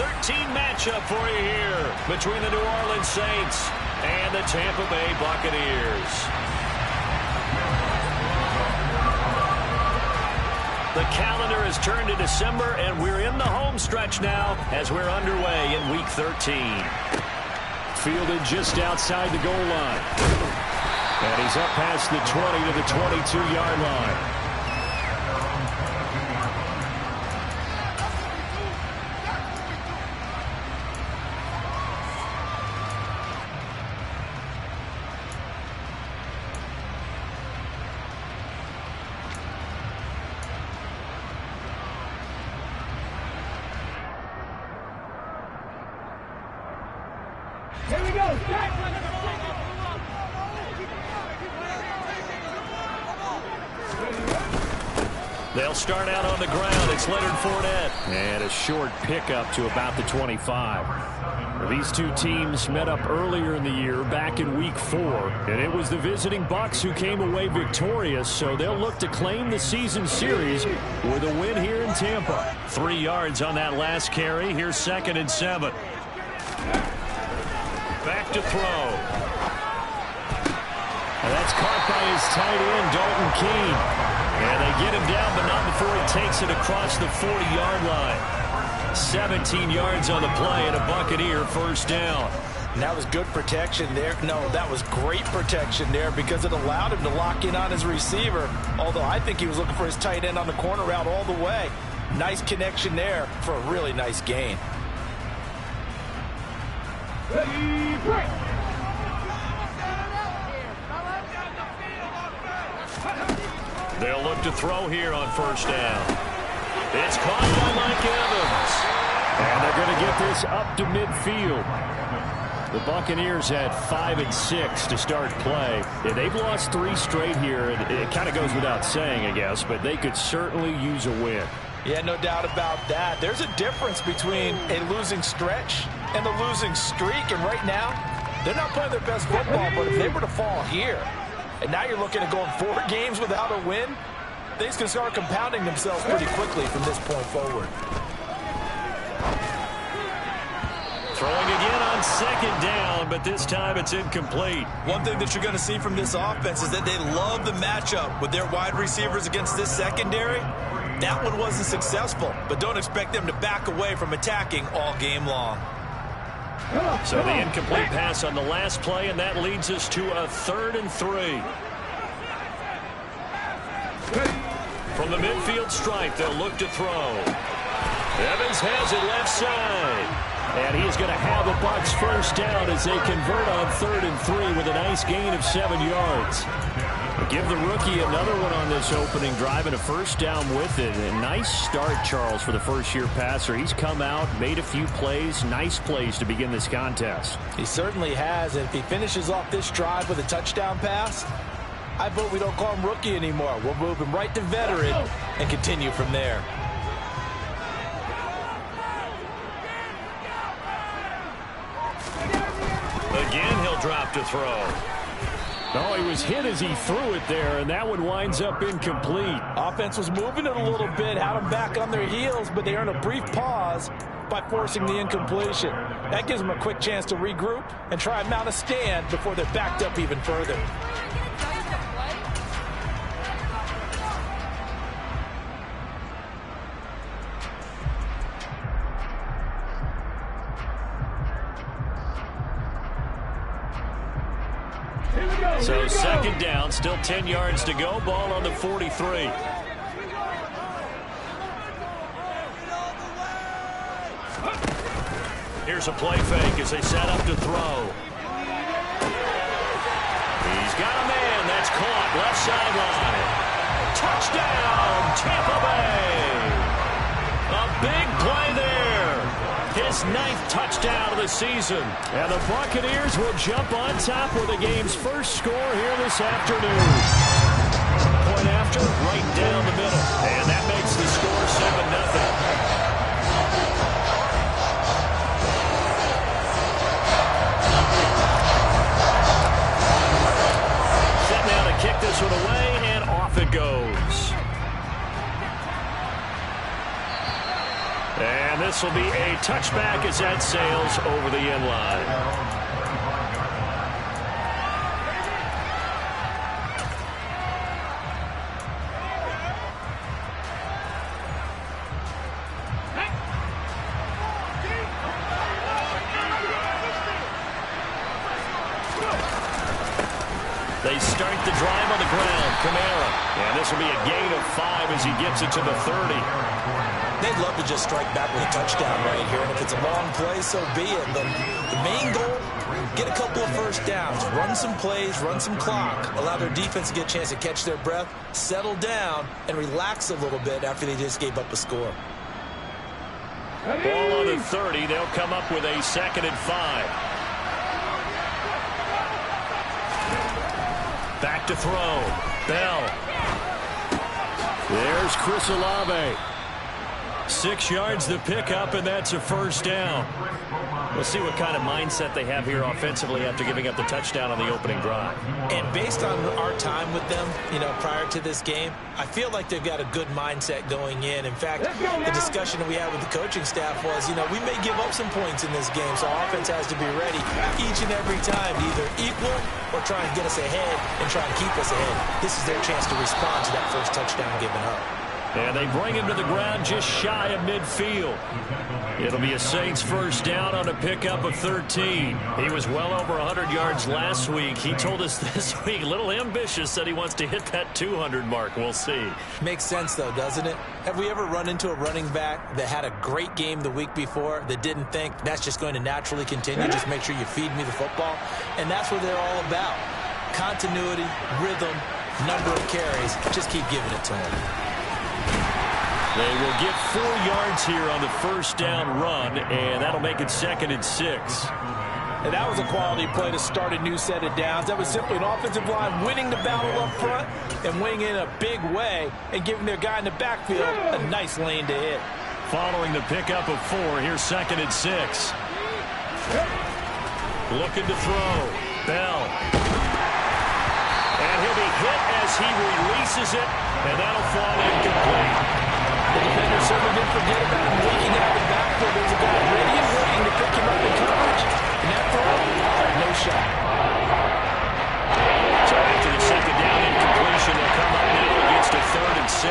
13 matchup for you here between the New Orleans Saints and the Tampa Bay Buccaneers. The calendar has turned to December, and we're in the home stretch now as we're underway in Week 13. Fielded just outside the goal line. And he's up past the 20 to the 22-yard line. They'll start out on the ground. It's Leonard Fournette. And a short pickup to about the 25. These two teams met up earlier in the year, back in Week 4. And it was the visiting Bucs who came away victorious, so they'll look to claim the season series with a win here in Tampa. 3 yards on that last carry. Here's 2nd and 7. Back to throw. And that's caught by his tight end, Dalton Keene. And they get him down, but not before he takes it across the 40-yard line. 17 yards on the play and a Buccaneer first down. And that was good protection there. No, that was great protection there because it allowed him to lock in on his receiver. Although I think he was looking for his tight end on the corner route all the way. Nice connection there for a really nice gain. They'll look to throw here on first down. It's caught by Mike Evans. And they're going to get this up to midfield. The Buccaneers had 5 and 6 to start play. Yeah, they've lost 3 straight here. It kind of goes without saying, I guess, but they could certainly use a win. Yeah, no doubt about that. There's a difference between a losing stretch and a losing streak. And right now, they're not playing their best football, but if they were to fall here, and now you're looking at going 4 games without a win, things can start compounding themselves pretty quickly from this point forward. Throwing again on 2nd down, but this time it's incomplete. One thing that you're going to see from this offense is that they love the matchup with their wide receivers against this secondary. That one wasn't successful, but don't expect them to back away from attacking all game long. So the incomplete pass on the last play, and that leads us to a 3rd and 3. From the midfield stripe, they'll look to throw. Evans has it left side. And he is going to have a Bucs first down as they convert on 3rd and 3 with a nice gain of 7 yards. Give the rookie another one on this opening drive and a first down with it. A nice start, Charles, for the first-year passer. He's come out, made a few plays, nice plays to begin this contest. He certainly has, and if he finishes off this drive with a touchdown pass, I vote we don't call him rookie anymore. We'll move him right to veteran and continue from there. Again, he'll drop to throw. No, he was hit as he threw it there, and that one winds up incomplete. Offense was moving it a little bit, had them back on their heels, but they earned a brief pause by forcing the incompletion. That gives them a quick chance to regroup and try and mount a stand before they're backed up even further. So 2nd down, still 10 yards to go. Ball on the 43. Here's a play fake as they set up to throw. He's got a man. That's caught left sideline. Touchdown, Tampa Bay. A big play there. His 9th touchdown of the season. And the Buccaneers will jump on top with the game's first score here this afternoon. Point after, right down the middle. And that makes the score 7-0. Set now to kick this one away, and off it goes. And this this will be a touchback as that sails over the end line. They start the drive on the ground. Kamara. And this will be a gain of 5 as he gets it to the 30. They'd love to just strike back with a touchdown right here. And if it's a long play, so be it. But the main goal, get a couple of first downs. Run some plays, run some clock. Allow their defense to get a chance to catch their breath, settle down, and relax a little bit after they just gave up a score. Ball on the 30. They'll come up with a 2nd and 5. Back to throw. Bell. There's Chris Olave. 6 yards the pickup, and that's a first down. We'll see what kind of mindset they have here offensively after giving up the touchdown on the opening drive. And based on our time with them, prior to this game, I feel like they've got a good mindset going in. In fact, the discussion that we had with the coaching staff was, we may give up some points in this game, so our offense has to be ready each and every time to either equal or try and get us ahead and try and keep us ahead. This is their chance to respond to that first touchdown given up. And they bring him to the ground just shy of midfield. It'll be a Saints first down on a pickup of 13. He was well over 100 yards last week. He told us this week, a little ambitious, that he wants to hit that 200 mark. We'll see. Makes sense, though, doesn't it? Have we ever run into a running back that had a great game the week before that didn't think that's just going to naturally continue? Just make sure you feed me the football. And that's what they're all about. Continuity, rhythm, number of carries. Just keep giving it to him. They will get 4 yards here on the first down run, and that'll make it 2nd and 6. And that was a quality play to start a new set of downs. That was simply an offensive line winning the battle up front and winning in a big way and giving their guy in the backfield a nice lane to hit. Following the pickup of 4, here's 2nd and 6. Looking to throw. Bell. And he'll be hit as he releases it, and that'll fall incomplete. The defender certainly didn't forget about him leaking out the backfield. There's a guy ready and waiting to pick him up in coverage. And that throw, no shot. So after the 2nd down incompletion, they'll come up now against a 3rd and 6.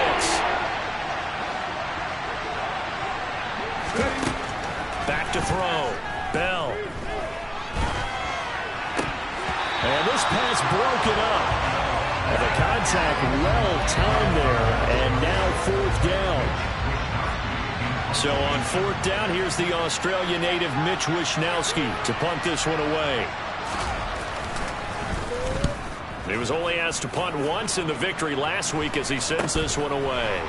Back to throw. Bell. And this pass broken up. And the contact well timed there, and now 4th down. So on 4th down, here's the Australia native Mitch Wishnowsky to punt this one away. He was only asked to punt once in the victory last week as he sends this one away.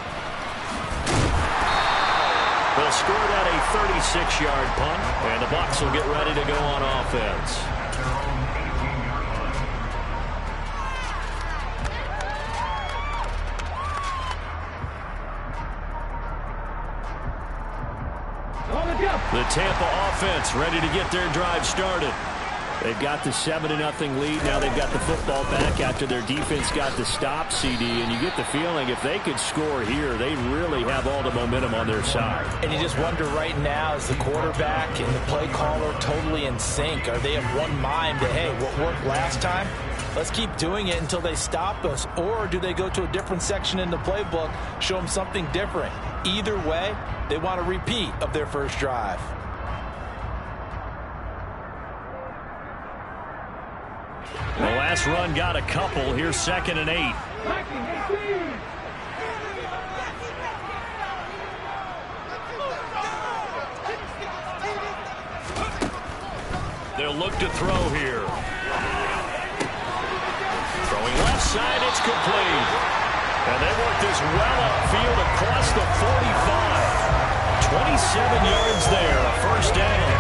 They'll score that a 36-yard punt, and the Bucs will get ready to go on offense. The Tampa offense ready to get their drive started. They've got the 7-0 lead. Now they've got the football back after their defense got the stop, CD. And you get the feeling if they could score here, they really have all the momentum on their side. And you just wonder right now, is the quarterback and the play caller totally in sync? Are they of one mind that, hey, what worked last time? Let's keep doing it until they stop us. Or do they go to a different section in the playbook, show them something different? Either way, they want a repeat of their first drive. The last run got a couple. Here's 2nd and 8. They'll look to throw here. Throwing left side, it's complete. And they work this well upfield across the 45. 27 yards there, a first down.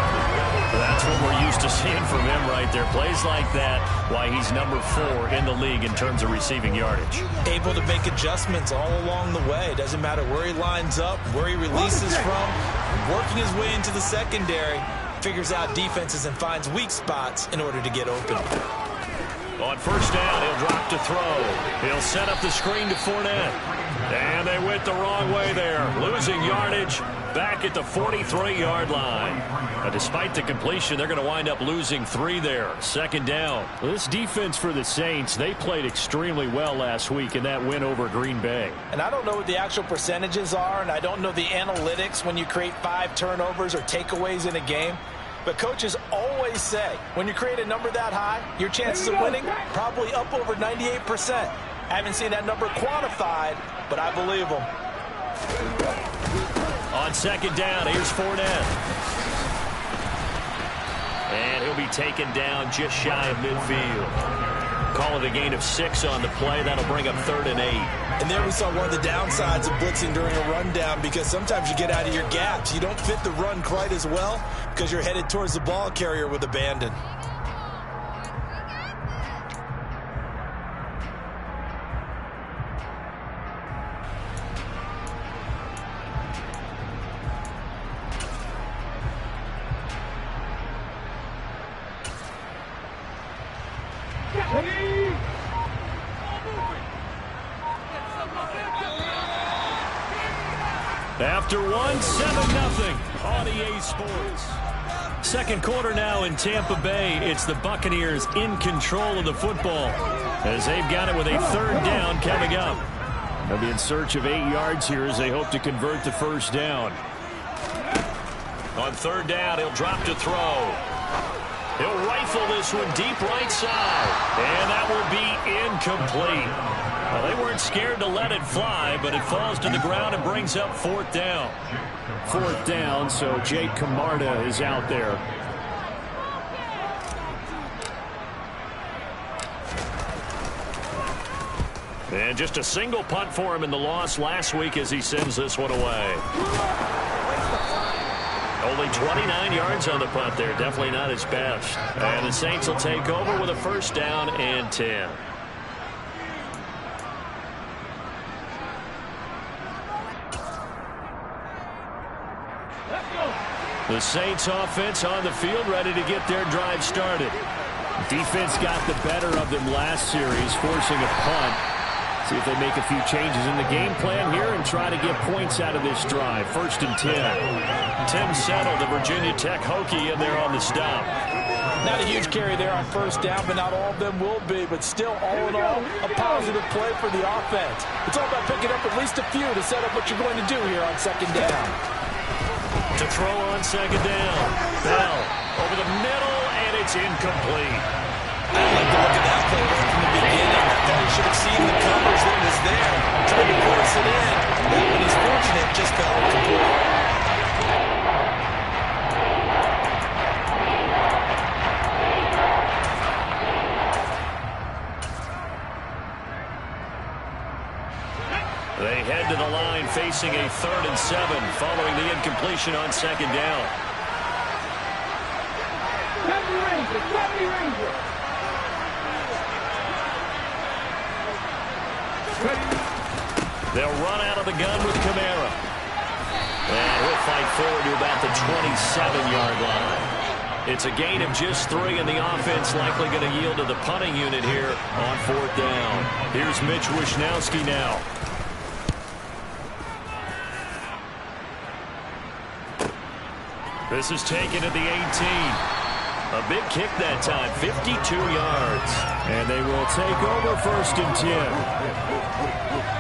That's what we're used to seeing from him right there. Plays like that, why he's number 4 in the league in terms of receiving yardage. Able to make adjustments all along the way. Doesn't matter where he lines up, where he releases from. Working his way into the secondary. Figures out defenses and finds weak spots in order to get open. On first down, he'll drop to throw. He'll set up the screen to Fournette. And they went the wrong way there. Losing yardage back at the 43-yard line. Despite the completion, they're going to wind up losing 3 there. Second down. This defense for the Saints, they played extremely well last week in that win over Green Bay. And I don't know what the actual percentages are, and I don't know the analytics when you create 5 turnovers or takeaways in a game. But coaches always say, when you create a number that high, your chances of winning probably up over 98%. I haven't seen that number quantified, but I believe them. On second down, here's Fournette. And he'll be taken down just shy of midfield. Call it a gain of 6 on the play. That'll bring up 3rd and 8. And there we saw one of the downsides of blitzing during a rundown, because sometimes you get out of your gaps. You don't fit the run quite as well because you're headed towards the ball carrier with abandon. After 7-0 on EA Sports. Second quarter now in Tampa Bay. It's the Buccaneers in control of the football as they've got it with a 3rd down coming up. They'll be in search of 8 yards here as they hope to convert the first down. On 3rd down, he'll drop to throw. He'll rifle this one deep right side. And that will be incomplete. Well, they weren't scared to let it fly, but it falls to the ground and brings up 4th down. 4th down, so Jake Camarda is out there. And just a single punt for him in the loss last week as he sends this one away. Only 29 yards on the punt there. Definitely not his best. And the Saints will take over with a 1st down and 10. The Saints offense on the field, ready to get their drive started. Defense got the better of them last series, forcing a punt. See if they make a few changes in the game plan here and try to get points out of this drive. 1st and 10. Tim Settle, the Virginia Tech Hokie, in there on the stop. Not a huge carry there on 1st down, but not all of them will be. But still, all in all, a positive play for the offense. It's all about picking up at least a few to set up what you're going to do here on 2nd down. To throw on 2nd down. Bell over the middle, and it's incomplete. I like the look of that play right from the beginning. I thought he should have seen the coverage that was there. Tried to force it in. That one, he's fortunate, just fell incomplete. They head to the line facing a 3rd and 7 following the incompletion on 2nd down. They'll run out of the gun with Kamara. And he'll fight forward to about the 27-yard line. It's a gain of just 3, and the offense likely going to yield to the punting unit here on 4th down. Here's Mitch Wishnowsky now. This is taken at the 18. A big kick that time, 52 yards. And they will take over 1st and 10.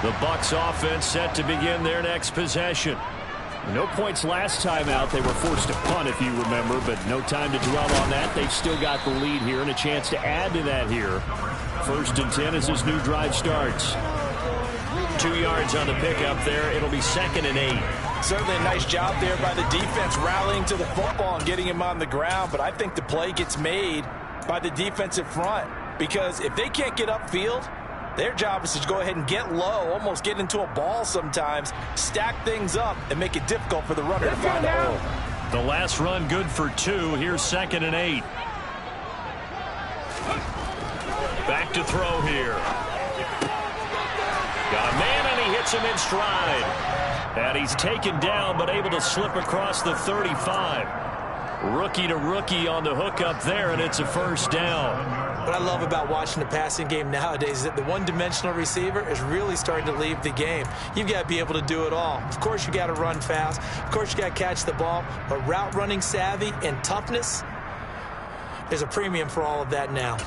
The Bucs offense set to begin their next possession. No points last time out. They were forced to punt, if you remember, but no time to dwell on that. They've still got the lead here and a chance to add to that here. 1st and 10 as this new drive starts. 2 yards on the pickup there. It'll be 2nd and 8. Certainly a nice job there by the defense rallying to the football and getting him on the ground, but I think the play gets made by the defensive front, because if they can't get upfield, their job is to go ahead and get low, almost get into a ball sometimes, stack things up, and make it difficult for the runner to find a hole. The last run good for 2. Here's 2nd and 8. Back to throw here. Got a man, and he hits him in stride. And he's taken down, but able to slip across the 35. Rookie to rookie on the hook up there, and it's a first down. What I love about watching the passing game nowadays is that the one-dimensional receiver is really starting to leave the game. You've got to be able to do it all. Of course, you got to run fast. Of course, you got to catch the ball. But route running savvy and toughness, there's a premium for all of that now.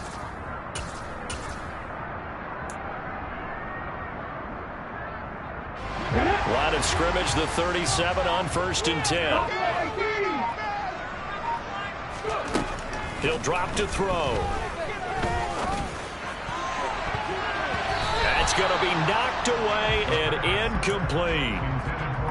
Line of scrimmage, the 37 on 1st and 10. He'll drop to throw. That's going to be knocked away and incomplete.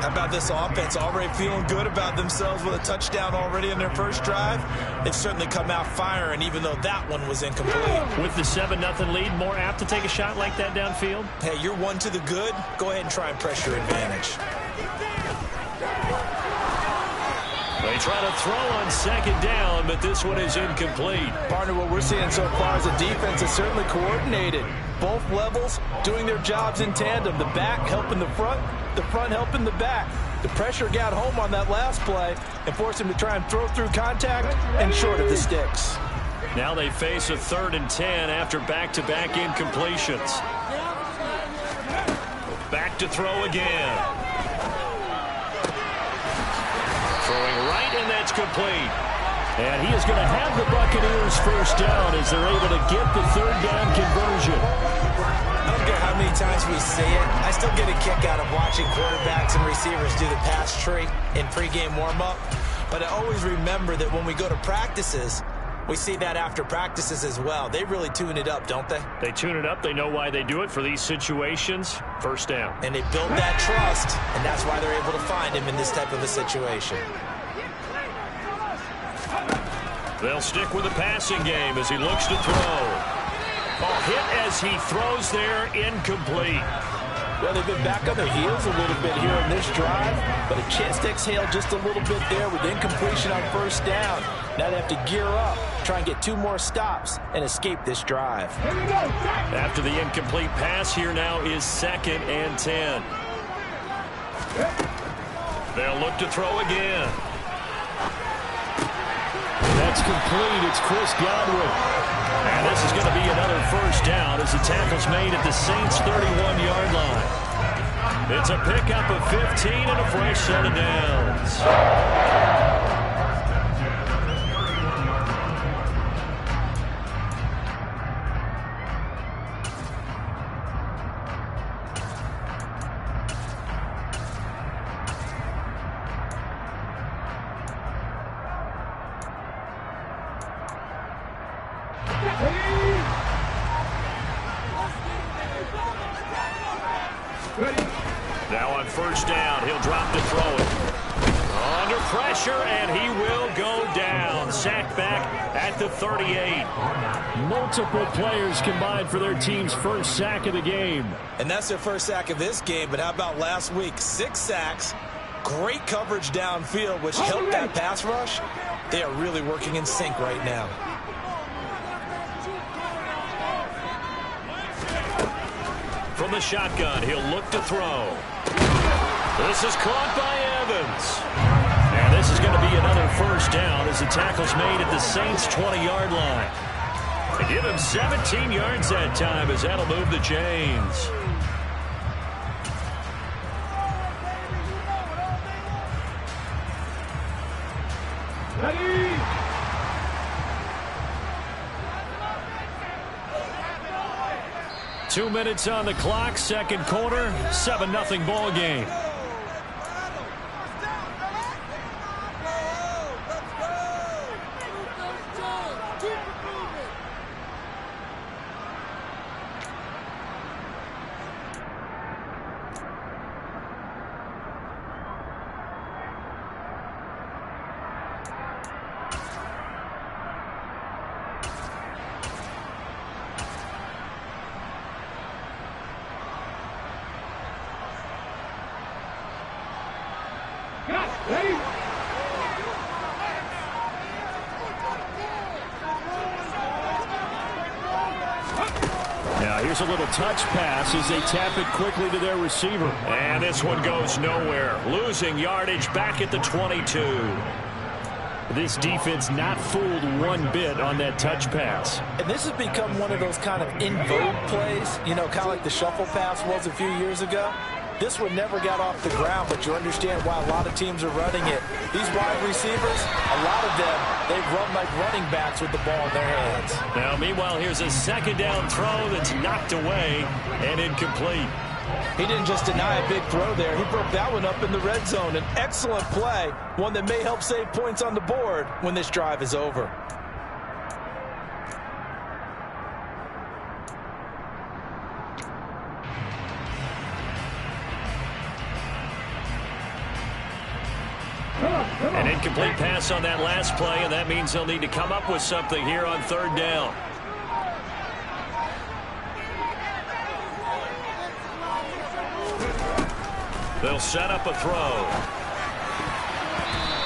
How about this offense already feeling good about themselves with a touchdown already in their first drive? They've certainly come out firing, even though that one was incomplete. With the 7-0 lead, more apt to take a shot like that downfield? Hey, you're one to the good. Go ahead and try and press your advantage. They try to throw on 2nd down, but this one is incomplete. Partner, what we're seeing so far is the defense is certainly coordinated. Both levels doing their jobs in tandem. The back helping the front helping the back. The pressure got home on that last play and forced him to try and throw through contact and short of the sticks. Now they face a 3rd and 10 after back-to-back incompletions. Back to throw again. Throwing right, and that's complete. And he is going to have the Buccaneers first down as they're able to get the 3rd down conversion. I don't care how many times we see it. I still get a kick out of watching quarterbacks and receivers do the pass tree in pregame warm-up. But I always remember that when we go to practices, we see that after practices as well. They really tune it up, don't they? They tune it up. They know why they do it for these situations. First down. And they build that trust, and that's why they're able to find him in this type of a situation. They'll stick with the passing game as he looks to throw. Ball hit as he throws there, incomplete. Well, they've been back on their heels a little bit here in this drive, but a chance to exhale just a little bit there with incompletion on 1st down. Now they have to gear up, try and get 2 more stops, and escape this drive. After the incomplete pass, here now is 2nd and 10. They'll look to throw again. That's complete. It's Chris Godwin. And this is going to be another first down as the tackle's made at the Saints' 31-yard line. It's a pickup of 15 and a fresh set of downs. Now on 1st down, he'll drop to throw it. Under pressure, and he will go down. Sacked back at the 38. Multiple players combined for their team's first sack of the game. And that's their first sack of this game, but how about last week? 6 sacks, great coverage downfield, which helped that pass rush. They are really working in sync right now. From the shotgun, he'll look to throw. This is caught by Evans. And this is going to be another first down as the tackle's made at the Saints' 20-yard line. They give him 17 yards that time as that'll move the chains. Ready? 2 minutes on the clock, 2nd quarter, 7-0 ball game. Here's a little touch pass as they tap it quickly to their receiver. And this one goes nowhere. Losing yardage back at the 22. This defense not fooled one bit on that touch pass. And this has become one of those kind of in vogue plays, you know, kind of like the shuffle pass was a few years ago. This one never got off the ground, but you understand why a lot of teams are running it. These wide receivers, a lot of them, they run like running backs with the ball in their hands. Now, meanwhile, here's a second down throw that's knocked away and incomplete. He didn't just deny a big throw there. He broke that one up in the red zone. An excellent play, one that may help save points on the board when this drive is over. An incomplete pass on that last play, and that means they'll need to come up with something here on third down. They'll set up a throw.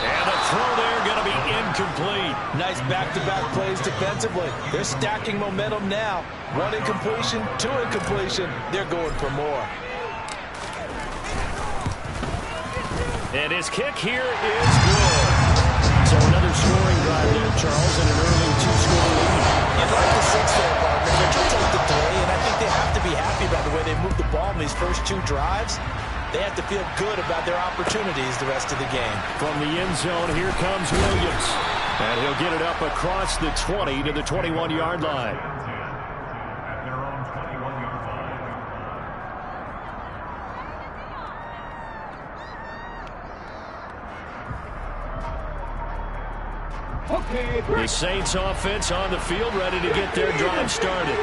And a throw there going to be incomplete. Nice back-to-back plays defensively. They're stacking momentum now. One incompletion, two incompletion. They're going for more. And his kick here is good. So another scoring drive there, Charles, and an early two-score lead. You'd like the six there, partner. They're trying to take the three, and I think they have to be happy about the way they moved the ball in these first two drives. They have to feel good about their opportunities the rest of the game. From the end zone, here comes Williams. And he'll get it up across the 20 to the 21-yard line. The Saints offense on the field, ready to get their drive started.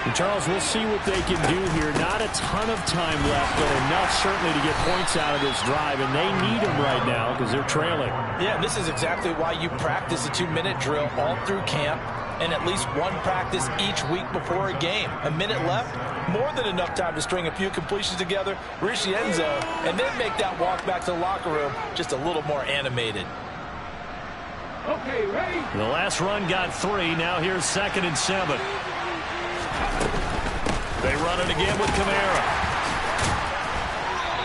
And Charles, we'll see what they can do here. Not a ton of time left, but enough certainly to get points out of this drive, and they need them right now because they're trailing. Yeah, this is exactly why you practice a 2-minute drill all through camp and at least one practice each week before a game. A minute left, more than enough time to string a few completions together, reach the end zone, and then make that walk back to the locker room just a little more animated. Okay, ready? The last run got 3. Now here's 2nd and 7. They run it again with Kamara.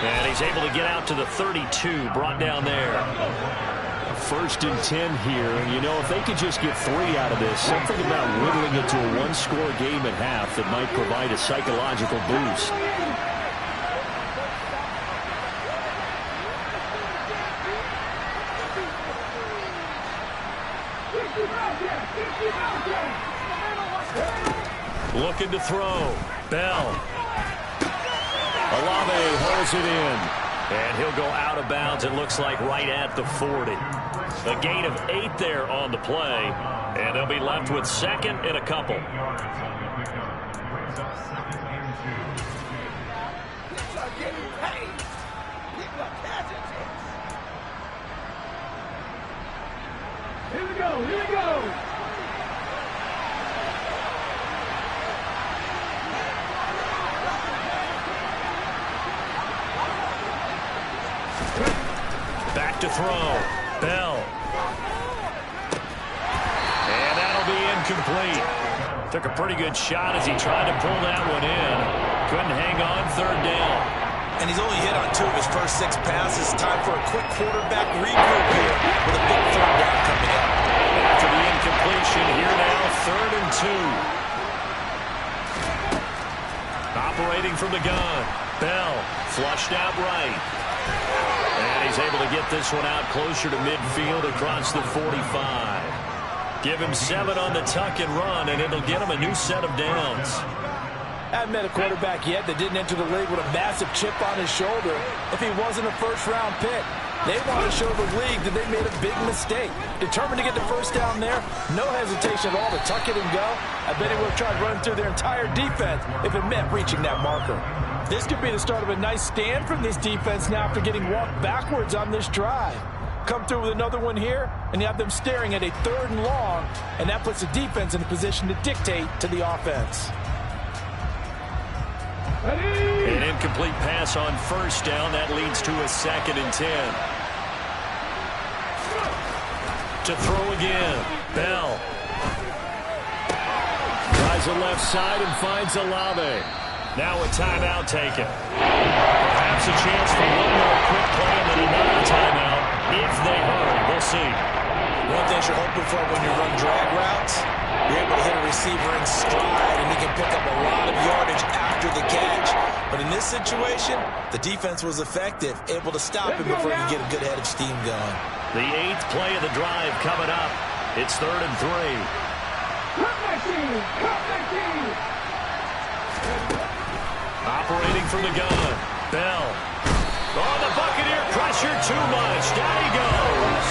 And he's able to get out to the 32, brought down there. 1st and 10 here. And, you know, if they could just get 3 out of this, something about whittling it to a one-score game at half that might provide a psychological boost. Looking to throw. Bell. Olave holds it in. And he'll go out of bounds, it looks like, right at the 40. A gain of 8 there on the play. And they'll be left with 2nd and a couple. Here we go, here we go. Back to throw. Bell. And that'll be incomplete. Took a pretty good shot as he tried to pull that one in. Couldn't hang on, 3rd down. And he's only hit on 2 of his first 6 passes. Time for a quick quarterback regroup here with a big 3rd down coming up. After the incompletion, here now, 3rd and 2. Operating from the gun. Bell flushed out right. And he's able to get this one out closer to midfield across the 45. Give him 7 on the tuck and run, and it'll get him a new set of downs. I haven't met a quarterback yet that didn't enter the league with a massive chip on his shoulder if he wasn't a first-round pick. They want to show the league that they made a big mistake. Determined to get the first down there, no hesitation at all to tuck it and go. I bet he would have tried running through their entire defense if it meant reaching that marker. This could be the start of a nice stand from this defense now after getting walked backwards on this drive. Come through with another one here, and you have them staring at a 3rd and long, and that puts the defense in a position to dictate to the offense. An incomplete pass on 1st down. That leads to a 2nd and 10. To throw again. Bell. Tries Has it left side and finds Olave. Now a timeout taken. Perhaps a chance for one more quick play and then another timeout if they hurry. We'll see. One thing you're hoping for when you run drag routes, you're able to hit a receiver in stride, and he can pick up a lot of yardage after the catch. But in this situation, the defense was effective, able to stop him before he could get a good head of steam going. The 8th play of the drive coming up. It's 3rd and 3. Cut my team! Cut my team! Operating from the gun. Bell. Oh, the Buccaneer pressure too much. Down he goes.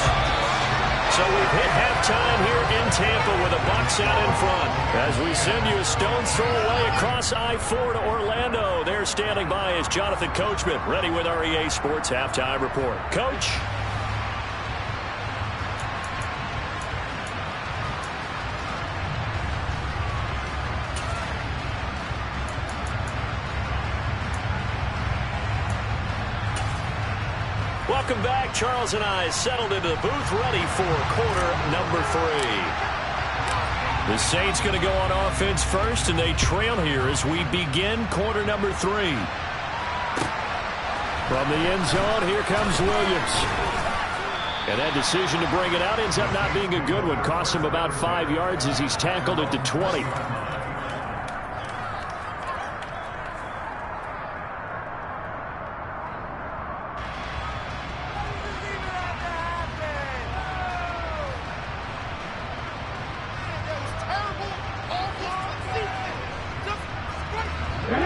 So we've hit halftime here in Tampa with the Bucs out in front. As we send you a stone's throw away across I-4 to Orlando. There standing by is Jonathan Coachman, ready with our EA Sports Halftime Report. Coach. Welcome back. Charles and I settled into the booth, ready for quarter number 3. The Saints going to go on offense first, and they trail here as we begin quarter number 3. From the end zone, here comes Williams. And that decision to bring it out ends up not being a good one. Cost him about 5 yards as he's tackled at the 20.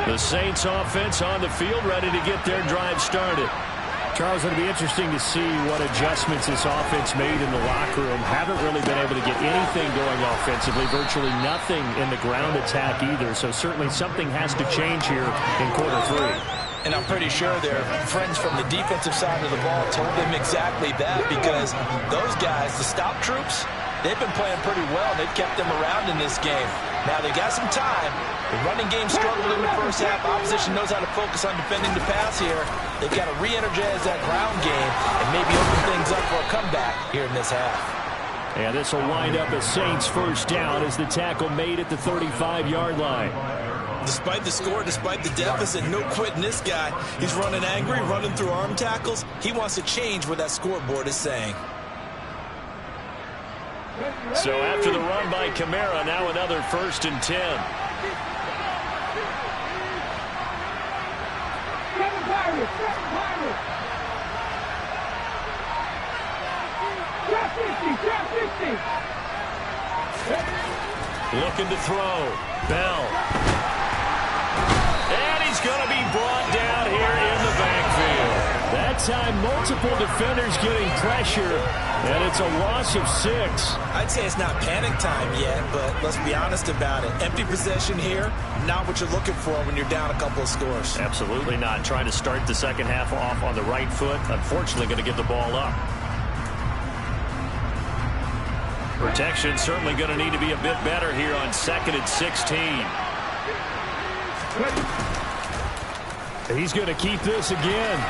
The Saints offense on the field, ready to get their drive started. Charles, it'll be interesting to see what adjustments this offense made in the locker room. Haven't really been able to get anything going offensively, virtually nothing in the ground attack either. So certainly something has to change here in quarter 3. And I'm pretty sure their friends from the defensive side of the ball told them exactly that, because those guys, the stop troops, they've been playing pretty well. They've kept them around in this game. Now they got some time. The running game struggled in the first half. Opposition knows how to focus on defending the pass here. They've got to re-energize that ground game and maybe open things up for a comeback here in this half. And this will wind up a Saints first down as the tackle made at the 35-yard line. Despite the score, despite the deficit, no quitting this guy. He's running angry, running through arm tackles. He wants to change what that scoreboard is saying. So after the run by Kamara, now another 1st and 10. Looking to throw. Bell. And he's going to be brought down here in the backfield. That time, multiple defenders getting pressure, and it's a loss of 6. I'd say it's not panic time yet, but let's be honest about it. Empty possession here, not what you're looking for when you're down a couple of scores. Absolutely not. Trying to start the second half off on the right foot. Unfortunately, going to give the ball up. Protection certainly going to need to be a bit better here on 2nd and 16. He's going to keep this again.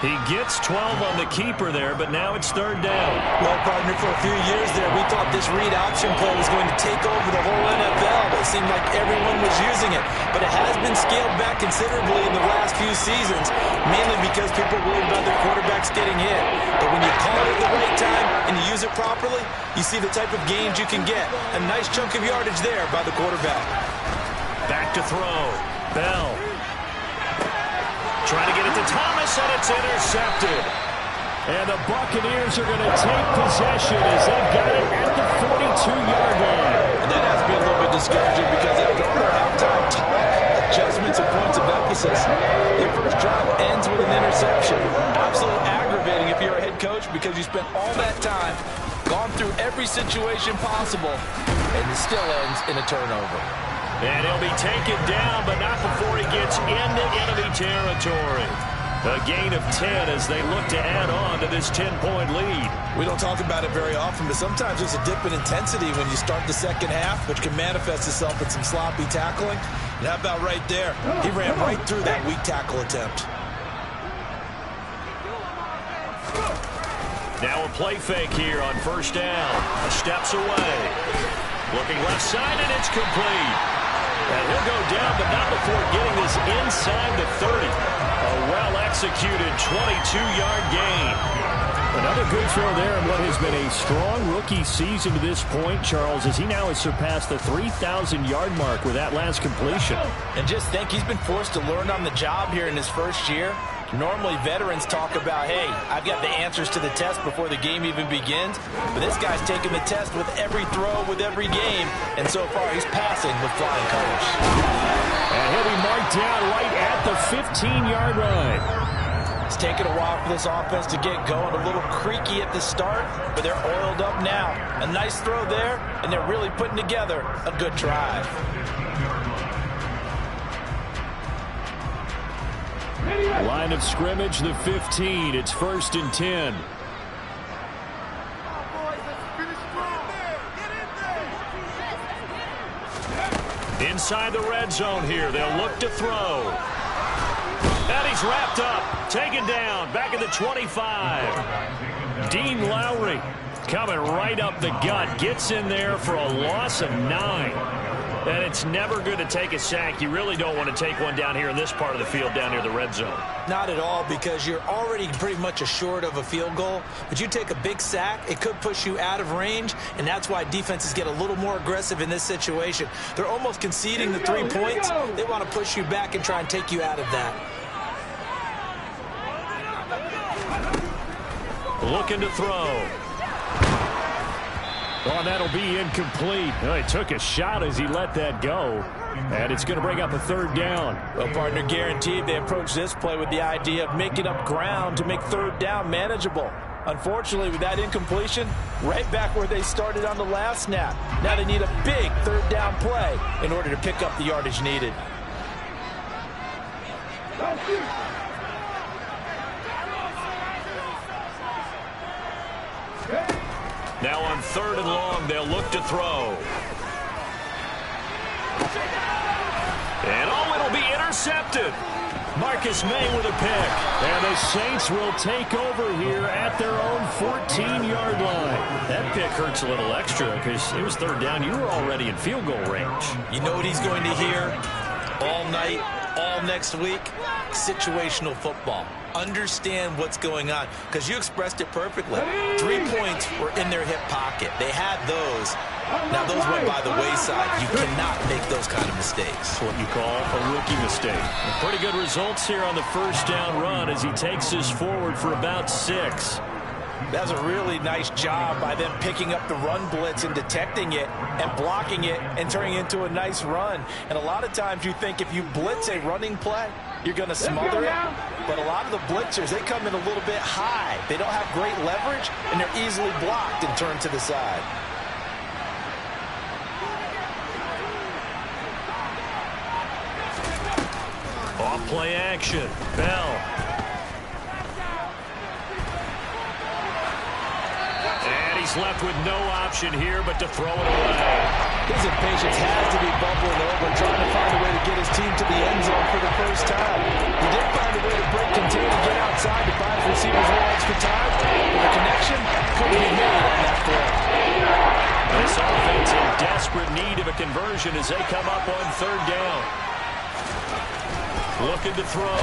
He gets 12 on the keeper there, but now it's 3rd down. Well, partner, for a few years there, we thought this read option play was going to take over the whole NFL. It seemed like everyone was using it, but it has been scaled back considerably in the last few seasons, mainly because people are worried about their quarterbacks getting hit. But when you call it at the right time and you use it properly, you see the type of gains you can get. A nice chunk of yardage there by the quarterback. Back to throw. Bell. Trying to get it to Thomas, and it's intercepted. And the Buccaneers are going to take possession as they've got it at the 42-yard line. And that has to be a little bit discouraging, because after all their halftime talk, adjustments and points of emphasis, their first drive ends with an interception. Absolutely aggravating if you're a head coach, because you spent all that time, gone through every situation possible, and it still ends in a turnover. And he'll be taken down, but not before he gets into enemy territory. A gain of 10 as they look to add on to this 10-point lead. We don't talk about it very often, but sometimes there's a dip in intensity when you start the second half, which can manifest itself in some sloppy tackling. And how about right there? He ran right through that weak tackle attempt. Now a play fake here on 1st down. Steps away. Looking left side, and it's complete. And he'll go down, but not before getting this inside the 30. A well-executed 22-yard gain. Another good throw there in what has been a strong rookie season to this point, Charles, as he now has surpassed the 3,000-yard mark with that last completion. And just think, he's been forced to learn on the job here in his first year. Normally, veterans talk about, hey, I've got the answers to the test before the game even begins. But this guy's taking the test with every throw, with every game. And so far, he's passing with flying colors. And he'll be marked down right at the 15-yard line. It's taken a while for this offense to get going. A little creaky at the start, but they're oiled up now. A nice throw there, and they're really putting together a good drive. Line of scrimmage, the 15. It's 1st and 10. Inside the red zone here. They'll look to throw. And he's wrapped up. Taken down. Back at the 25. Dean Lowry coming right up the gut. Gets in there for a loss of 9. And it's never good to take a sack. You really don't want to take one down here in this part of the field down near the red zone. Not at all, because you're already pretty much assured of a field goal. But you take a big sack, it could push you out of range, and that's why defenses get a little more aggressive in this situation. They're almost conceding the 3 points. They want to push you back and try and take you out of that. Looking to throw. Oh, that'll be incomplete. He took a shot as he let that go. And it's going to bring up a 3rd down. Well, partner, guaranteed they approach this play with the idea of making up ground to make 3rd down manageable. Unfortunately, with that incompletion, right back where they started on the last snap. Now they need a big 3rd down play in order to pick up the yardage needed. Now on 3rd and long, they'll look to throw. And it'll be intercepted. Marcus May with a pick. And the Saints will take over here at their own 14-yard line. That pick hurts a little extra because it was 3rd down. You were already in field goal range. You know what he's going to hear all night, all next week? Situational football. Understand what's going on, because you expressed it perfectly. 3 points were in their hip pocket. They had those. Now, those went by the wayside. You cannot make those kind of mistakes. What you call a rookie mistake. Pretty good results here on the 1st down run as he takes us forward for about 6. That's a really nice job by them picking up the run blitz and detecting it and blocking it and turning it into a nice run. And a lot of times you think if you blitz a running play, you're going to smother it. But a lot of the blitzers, they come in a little bit high. They don't have great leverage, and they're easily blocked and turned to the side. Off play action. Bell. And he's left with no option here but to throw it away. His impatience has to be bubbling over, trying to find a way to get his team to the end zone for the first time. He did find a way to break contain and get outside to buy his receivers a little extra time, but the connection couldn't be made on that play. This offense in desperate need of a conversion as they come up on 3rd down. Looking to throw.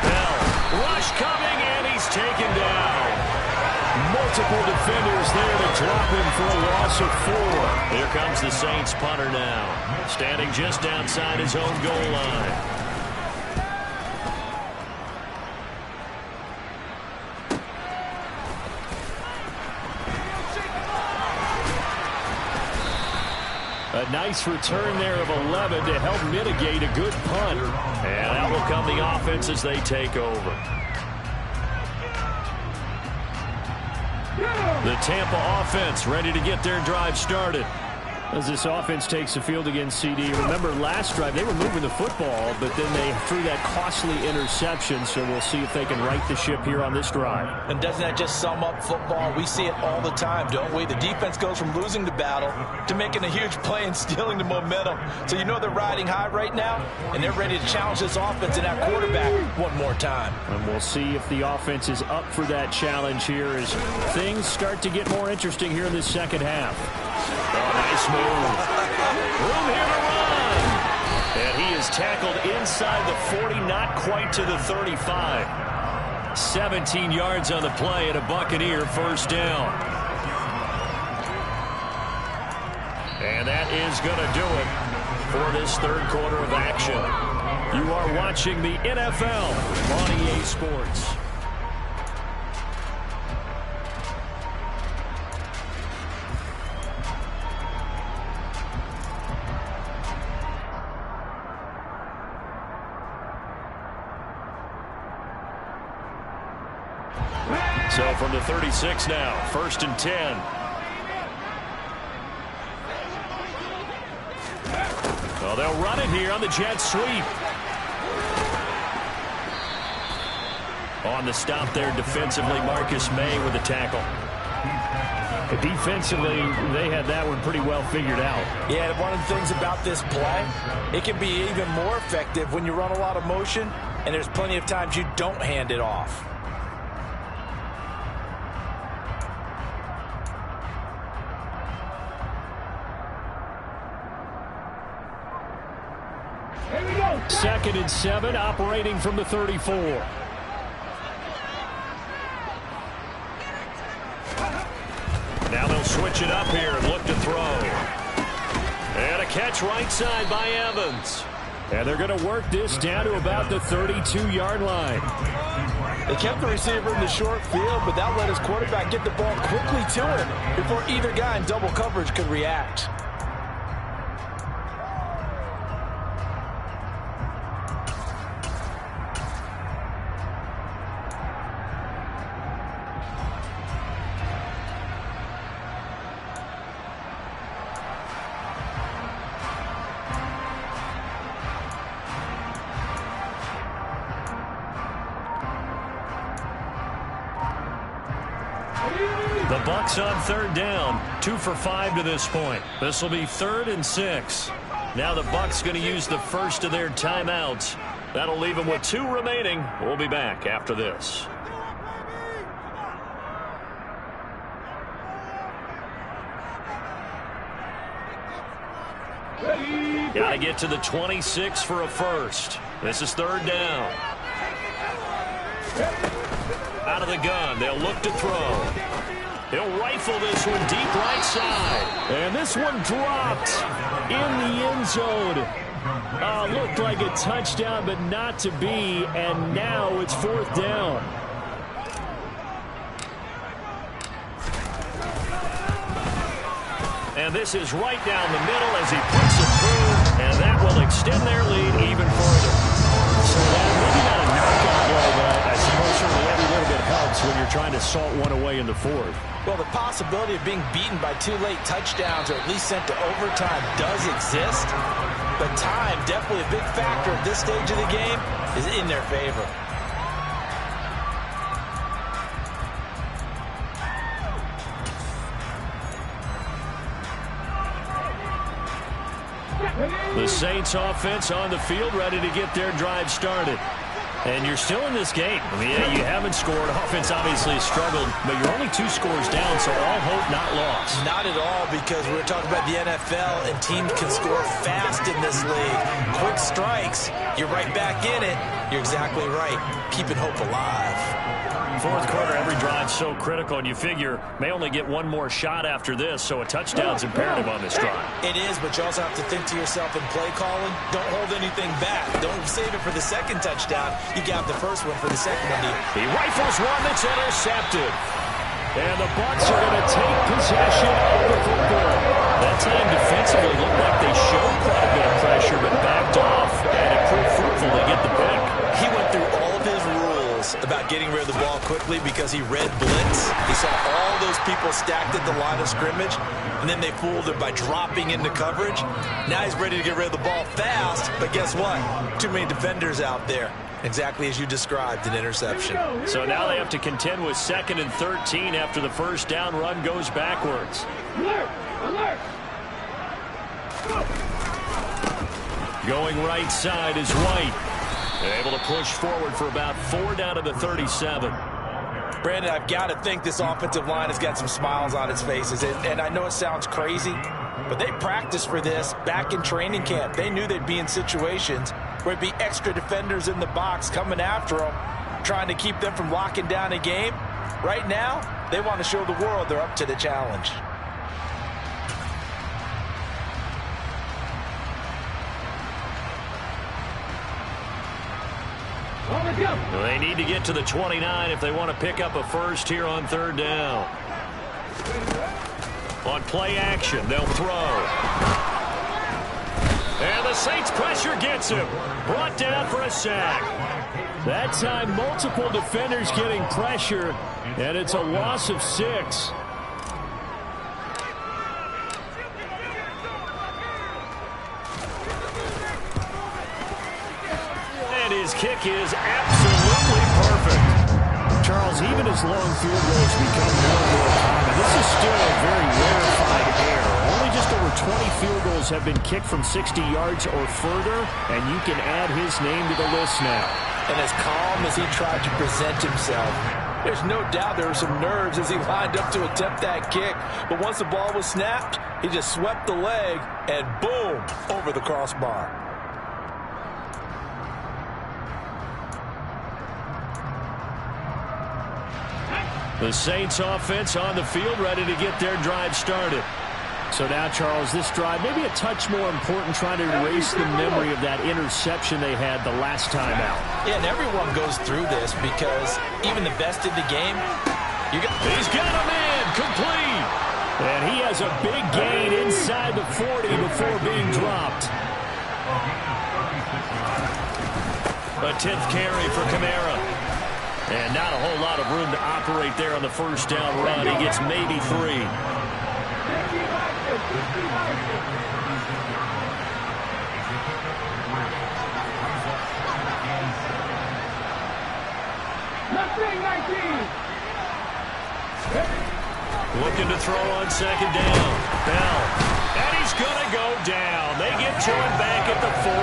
Bell. Rush coming, and he's taken down. Multiple defenders there to drop him for a loss of 4. Here comes the Saints punter now, standing just outside his own goal line. A nice return there of 11 to help mitigate a good punt. And out will come the offense as they take over. The Tampa offense ready to get their drive started. As this offense takes the field against CD. Remember, last drive, they were moving the football, but then they threw that costly interception, so we'll see if they can right the ship here on this drive. And doesn't that just sum up football? We see it all the time, don't we? The defense goes from losing the battle to making a huge play and stealing the momentum. So you know they're riding high right now, and they're ready to challenge this offense and that quarterback one more time. And we'll see if the offense is up for that challenge here as things start to get more interesting here in this second half. Oh, nice move move. Room here to run. And he is tackled inside the 40, not quite to the 35. 17 yards on the play and a Buccaneer first down. And that is going to do it for this third quarter of action. You are watching the NFL on EA Sports. So from the 36 now, 1st and 10. Well, they'll run it here on the jet sweep. On the stop there defensively, Marcus May with the tackle. Defensively, they had that one pretty well figured out. Yeah, one of the things about this play, it can be even more effective when you run a lot of motion, and there's plenty of times you don't hand it off. Here we go. 2nd and 7, operating from the 34. Now they'll switch it up here and look to throw. And a catch right side by Evans. And they're going to work this down to about the 32-yard line. They kept the receiver in the short field, but that let his quarterback get the ball quickly to him before either guy in double coverage could react. The Bucs on 3rd down, 2 for 5 to this point. This will be 3rd and 6. Now the Bucs going to use the first of their timeouts. That'll leave them with 2 remaining. We'll be back after this. Got to get to the 26 for a first. This is 3rd down. Out of the gun, they'll look to throw. He'll rifle this one deep right side. And this one dropped in the end zone. Looked like a touchdown, but not to be. And now it's 4th down. And this is right down the middle as he puts it through. And that will extend their lead even further. So maybe not a knockout play, but I suppose certainly every little bit helps when you're trying to salt one away in the 4th. Well, the possibility of being beaten by 2 late touchdowns or at least sent to overtime does exist. But time, definitely a big factor at this stage of the game, is in their favor. The Saints offense on the field ready to get their drive started. And you're still in this game. I mean, yeah, you haven't scored. Offense obviously struggled, but you're only 2 scores down, so all hope not lost. Not at all, because we were talking about the NFL, and teams can score fast in this league. Quick strikes, you're right back in it. You're exactly right. Keeping hope alive. 4th quarter, every drive's so critical, and you figure may only get 1 more shot after this, so a touchdown's imperative on this drive. It is, but you also have to think to yourself in play calling, don't hold anything back. Don't save it for the 2nd touchdown. You got the 1st one for the 2nd one. He rifles one that's intercepted. And the Bucs are going to take possession of the football. That time defensively looked like they showed quite a bit of pressure, but backed off, and it proved fruitful to get the pick. He went through all of his rules about getting rid of the ball quickly because he read blitz. He saw all those people stacked at the line of scrimmage, and then they fooled him by dropping into coverage. Now he's ready to get rid of the ball fast, but guess what? Too many defenders out there. Exactly as you described, an interception. So now they have to contend with 2nd and 13 after the 1st down run goes backwards. Alert! Alert! Going right side is White. Able to push forward for about 4 down to the 37. Brandon, I've got to think this offensive line has got some smiles on its faces. And I know it sounds crazy, but they practiced for this back in training camp. They knew they'd be in situations where it'd be extra defenders in the box coming after them, trying to keep them from locking down a game. Right now, they want to show the world they're up to the challenge. They need to get to the 29 if they want to pick up a first here on third down. On play action, they'll throw. And the Saints pressure gets him. Brought down for a sack. That time, multiple defenders getting pressure, and it's a loss of 6. His kick is absolutely perfect. Charles, even as long field goals become more and more common, this is still a very rarefied error. Only just over 20 field goals have been kicked from 60 yards or further, and you can add his name to the list now. And as calm as he tried to present himself, there's no doubt there were some nerves as he lined up to attempt that kick. But once the ball was snapped, he just swept the leg and boom, over the crossbar. The Saints offense on the field, ready to get their drive started. So now, Charles, this drive maybe a touch more important, trying to erase the memory of that interception they had the last time out. Yeah, and everyone goes through this because even the best in the game, he's got a man complete. And he has a big gain inside the 40 before being dropped. A 10th carry for Kamara. And not a whole lot of room to operate there on the first down run. He gets maybe 3. Looking to throw on second down. Bell. And he's going to go down. They get to him back at the 40.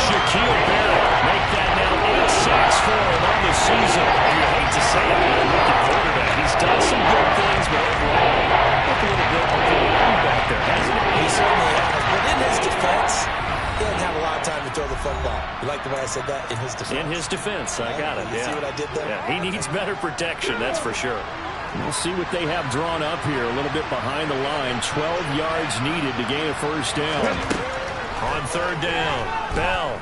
Shaquille Barrett make that now 8 sacks for him on the season. You hate to say it, but a rookie quarterback. He's done some good things, but overall, look a little bit of a back there, hasn't he? He certainly has. But in his defense, he doesn't have a lot of time to throw the football. You like the way I said that? In his defense. In his defense. I got it. You see what I did there? Yeah, he needs better protection, that's for sure. We'll see what they have drawn up here. A little bit behind the line. 12 yards needed to gain a first down. On third down, Bell.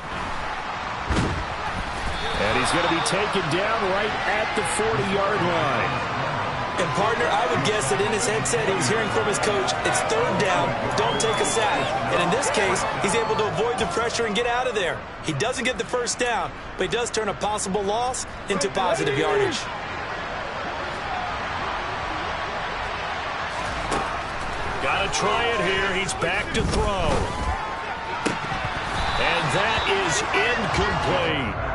And he's going to be taken down right at the 40-yard line. And, partner, I would guess that in his headset he was hearing from his coach, it's third down, don't take a sack. And in this case, he's able to avoid the pressure and get out of there. He doesn't get the first down, but he does turn a possible loss into positive yardage. Got to try it here. He's back to throw. And that is incomplete.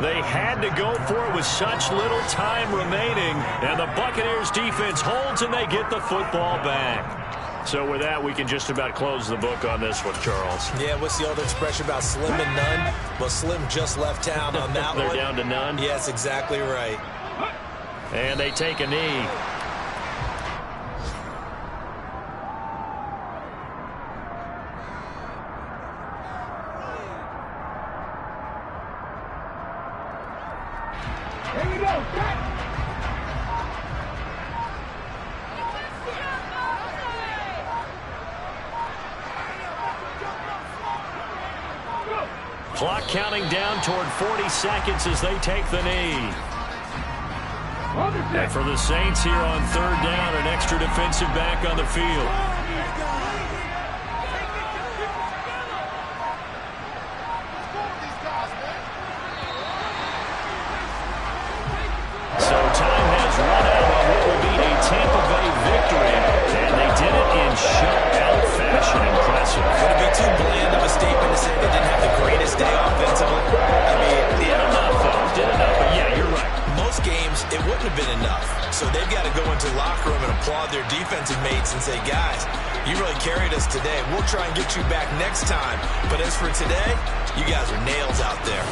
They had to go for it with such little time remaining. And the Buccaneers defense holds and they get the football back. So with that, we can just about close the book on this one, Charles. Yeah, what's the old expression about slim and none? Well, Slim just left town on that They're one. They're down to none? Yes, exactly right. And they take a knee. Here we go, set! Clock counting down toward 40 seconds as they take the knee. And for the Saints here on third down, an extra defensive back on the field. So time has run out on what will be a Tampa Bay victory. And they did it in shutout fashion. Impressive. Would it be too bland of a statement to say they didn't have the greatest day offensively? I mean, Did enough, though. Did enough. But yeah, you're right. Most games, it wouldn't have been enough. So they've got to go into the locker room and applaud their defensive mates and say, guys, you really carried us today. We'll try and get you back next time. But as for today, you guys are nails out there.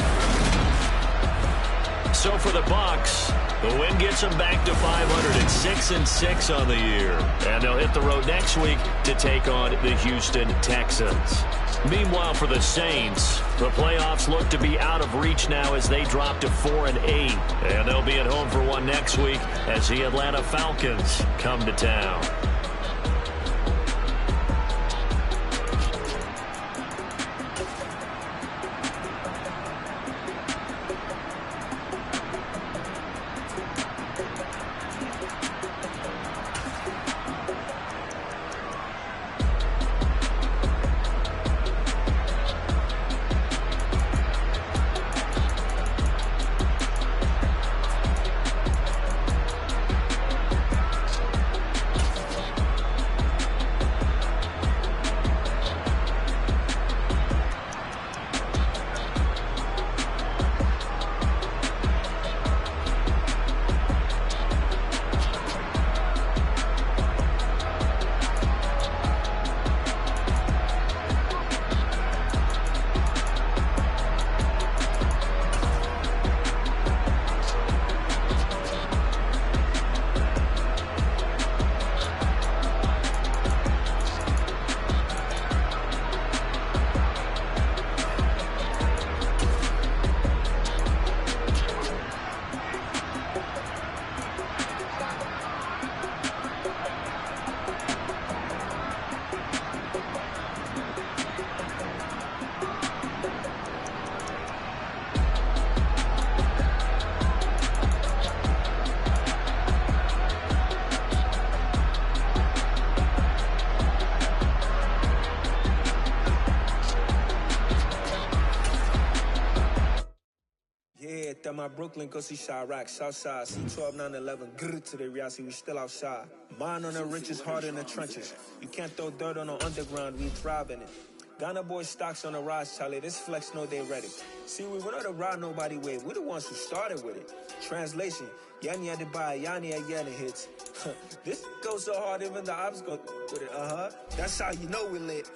So for the Bucs, The win gets them back to 500 at 6-6 on the year. And they'll hit the road next week to take on the Houston Texans. Meanwhile, for the Saints, the playoffs look to be out of reach now as they drop to 4-8. And they'll be at home for one next week as the Atlanta Falcons come to town. My Brooklyn, go see Chirac, Southside, C12, 911, grrr to the reality, we still outside. Mine on the richest, heart in the trenches. You can't throw dirt on the underground, we thrive in it. Ghana boys stocks on the rise, Charlie, this flex know they ready. See, we went on the ride nobody wave, we the ones who started with it. Translation, Yanni had to buy, Yanni had Yanni hits. This goes so hard, even the ops go with it, That's how you know we lit.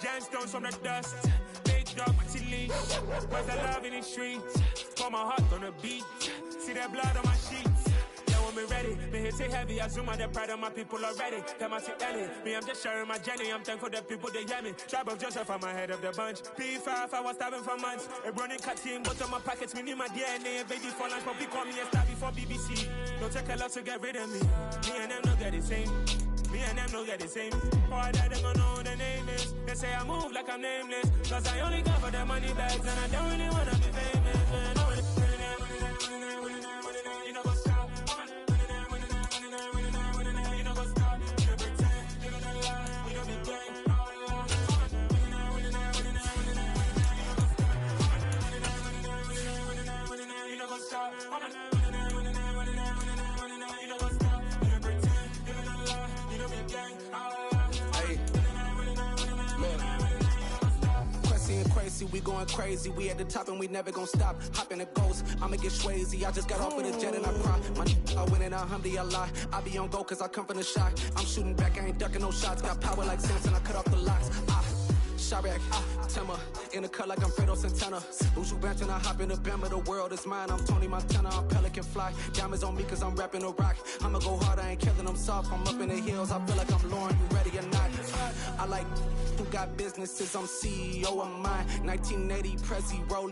Gemstones from the dust, big dog with leash. Where's the love in the streets? Pour my heart on the beat. See that blood on my sheets. Yeah, when me ready, me hit it heavy. I zoom out the pride of my people already. Them I see Ellie. Me, I'm just sharing my journey. I'm thankful that people they hear me. Tribe of Joseph, I'm ahead of the bunch. P5, I was starving for months. A running cut team, but on my pockets, me need my DNA. Baby for lunch, but we call me a star before BBC. Don't take a lot to get rid of me. Me and them don't get the same. Me and them don't get the same. All that them gonna know the name is. They say I move like I'm nameless. Cause I only got for the money bags. And I don't really wanna be famous. Man. You know what's up? You know what's up? You pretend. You gonna lie. We don't be gang. You know what's up? Crazy, we going crazy. We at the top and we never gonna stop. Hop in the ghost, I'ma get swayzy. I just got off with a jet and I cry. I win it, alhamdulillah. I be on go cause I come from the shot. I'm shooting back, I ain't ducking no shots. Got power like Samson, I cut off the locks. Chirac, Tema, in the cut like I'm Fredo Santana. Buju Banton, I hop in the Bama, the world is mine. I'm Tony Montana, I'm Pelican Fly. Diamonds on me cause I'm rapping a rock. I'ma go hard, I ain't killing them soft. I'm up in the hills, I feel like I'm Lauren, you ready or not? I like who got businesses, I'm CEO of mine. 1980 Prezi Rollie.